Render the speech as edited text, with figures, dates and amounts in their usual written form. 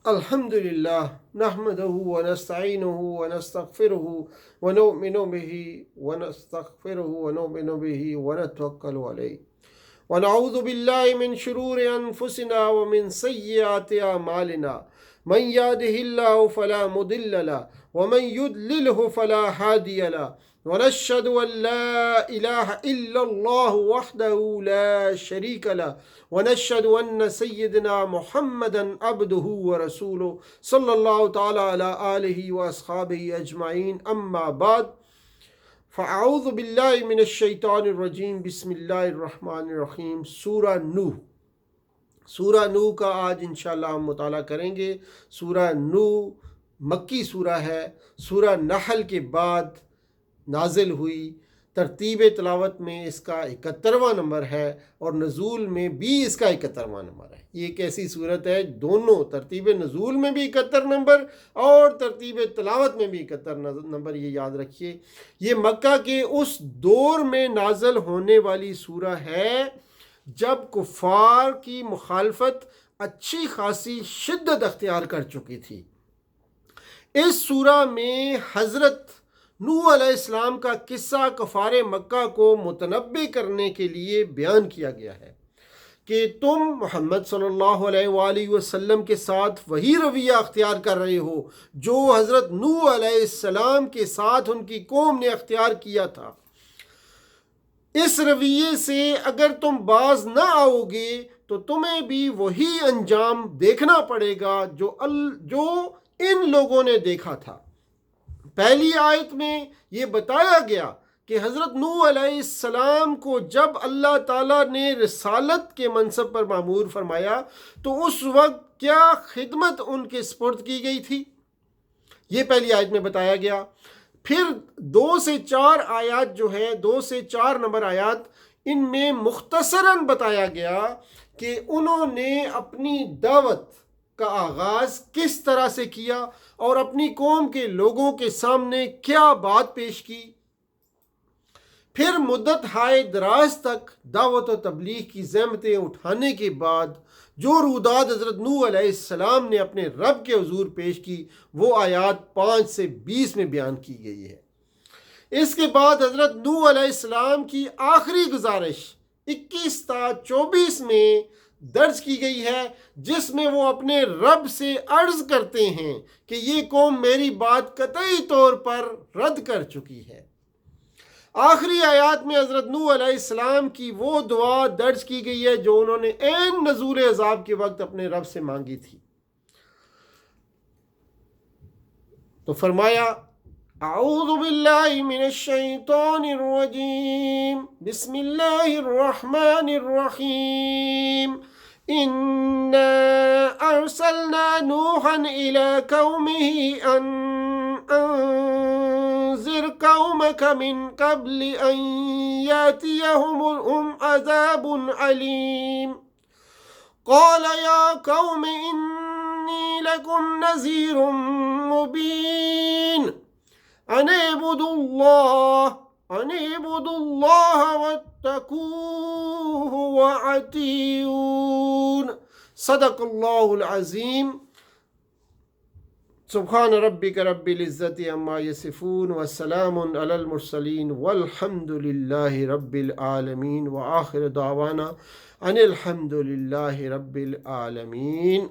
الحمد لله نحمده ونستعينه ونستغفره ونؤمن به ونتوكل عليه ونعوذ بالله من شرور أنفسنا ومن سيئات أعمالنا من يهده الله فلا مضل له ومن يضلله فلا هادي له ونشهد أن لا إله إلا الله وحده لا شريك له ونشهد أن سيدنا محمدا عبده ورسوله صلى الله تعالى على آله وأصحابه أجمعين أما بعد فأعوذ بالله من الشيطان الرجيم بسم الله الرحمن الرحیم سورہ نوح کا آج انشاءاللہ ہم مطالعہ کریں گے۔ سورہ نوح مکی سورہ ہے، سورہ نحل کے بعد نازل ہوئی۔ ترتیب تلاوت میں اس کا 71واں نمبر ہے اور نزول میں بھی اس کا 71واں نمبر ہے۔ یہ ایک ایسی صورت ہے، دونوں ترتیب نزول میں بھی 71 نمبر اور ترتیب تلاوت میں بھی 71 نمبر، یہ یاد رکھیے۔ یہ مکہ کے اس دور میں نازل ہونے والی سورہ ہے جب کفار کی مخالفت اچھی خاصی شدت اختیار کر چکی تھی۔ اس سورہ میں حضرت نوح علیہ السلام کا قصہ کفار مکہ کو متنبع کرنے کے لیے بیان کیا گیا ہے کہ تم محمد صلی اللہ علیہ وآلہ وسلم کے ساتھ وہی رویہ اختیار کر رہے ہو جو حضرت نوح علیہ السلام کے ساتھ ان کی قوم نے اختیار کیا تھا۔ اس رویے سے اگر تم باز نہ آؤ گے تو تمہیں بھی وہی انجام دیکھنا پڑے گا جو ان لوگوں نے دیکھا تھا۔ پہلی آیت میں یہ بتایا گیا کہ حضرت نوح علیہ السلام کو جب اللہ تعالیٰ نے رسالت کے منصب پر مامور فرمایا تو اس وقت کیا خدمت ان کے سپرد کی گئی تھی، یہ پہلی آیت میں بتایا گیا۔ پھر 2 سے 4 آیات جو ہے، 2 سے 4 نمبر آیات، ان میں مختصراً بتایا گیا کہ انہوں نے اپنی دعوت کا آغاز کس طرح سے کیا اور اپنی قوم کے لوگوں کے سامنے کیا بات پیش کی۔ پھر مدت ہائے دراز تک دعوت و تبلیغ کی زحمتیں اٹھانے کے بعد جو روداد حضرت نوح علیہ السلام نے اپنے رب کے حضور پیش کی، وہ آیات 5 سے 20 میں بیان کی گئی ہے۔ اس کے بعد حضرت نوح علیہ السلام کی آخری گزارش 21 تا 24 میں درج کی گئی ہے، جس میں وہ اپنے رب سے عرض کرتے ہیں کہ یہ قوم میری بات قطعی طور پر رد کر چکی ہے۔ آخری آیات میں حضرت نوح علیہ السلام کی وہ دعا درج کی گئی ہے جو انہوں نے عین نزول عذاب کے وقت اپنے رب سے مانگی تھی۔ تو فرمایا اعوذ باللہ من الشیطان الرجیم بسم اللہ الرحمن الرحیم انا ارسلنا نوحا الى قومه ان انذر قومك من قبل ان ياتيهم عذاب عليم قال يا قوم اني لكم نذير مبين ان اعبدوا الله واتقوه وأطيعون صدق اللہ العظیم۔ سبحان ربک رب العزت عما یصفون وسلام علی المرسلین والحمد للہ رب العالمین وآخر دعوانا ان الحمد للہ رب العالمین۔